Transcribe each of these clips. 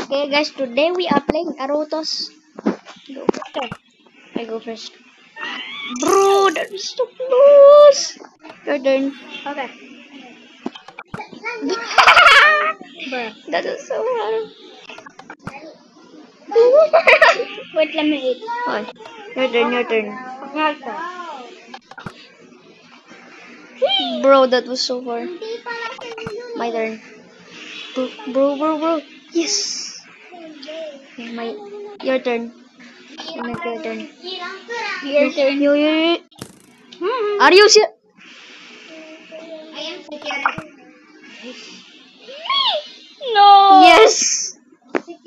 Okay, guys, today we are playing Arotos. Go. Okay. I go first. Bro, that was so close. Your turn. Okay. That was so hard. Wait, let me eat. Oh, your turn, your turn. Okay. Bro, that was so hard. My turn. Bro. Yes. Okay, your turn. Your turn. Your turn. Yo. Are you serious? I am No. Yes.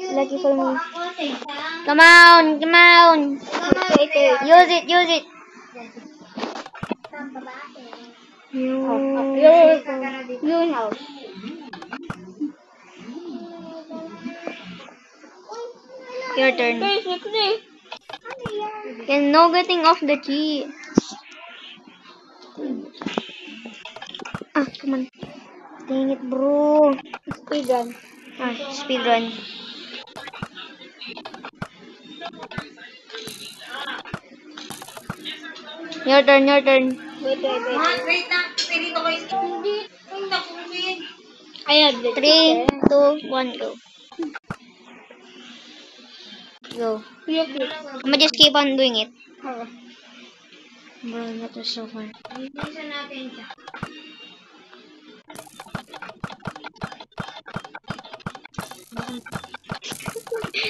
Lucky for me. Come on. Use it. You know. Your turn. Basically. And no getting off the key. Ah, come on. Dang it, bro. Speed run. Ah, speed run. Your turn. Wait. I have the 3, chicken. 2, 1, go. Go. I'ma just keep on doing it. Okay. Bro, that was so fun.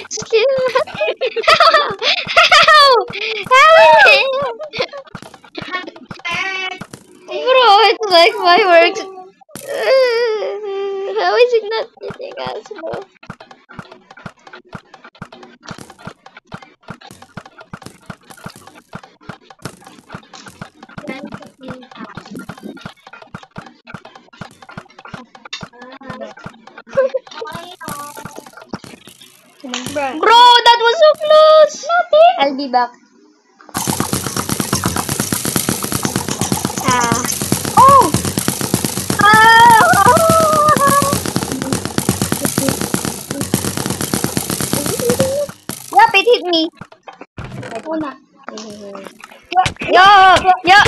Still Bro, it's like fireworks. How is it not hitting us, bro? Bro, that was so close. I'll be back. Oh! Yup, it hit me. Una. Yo! Yeah!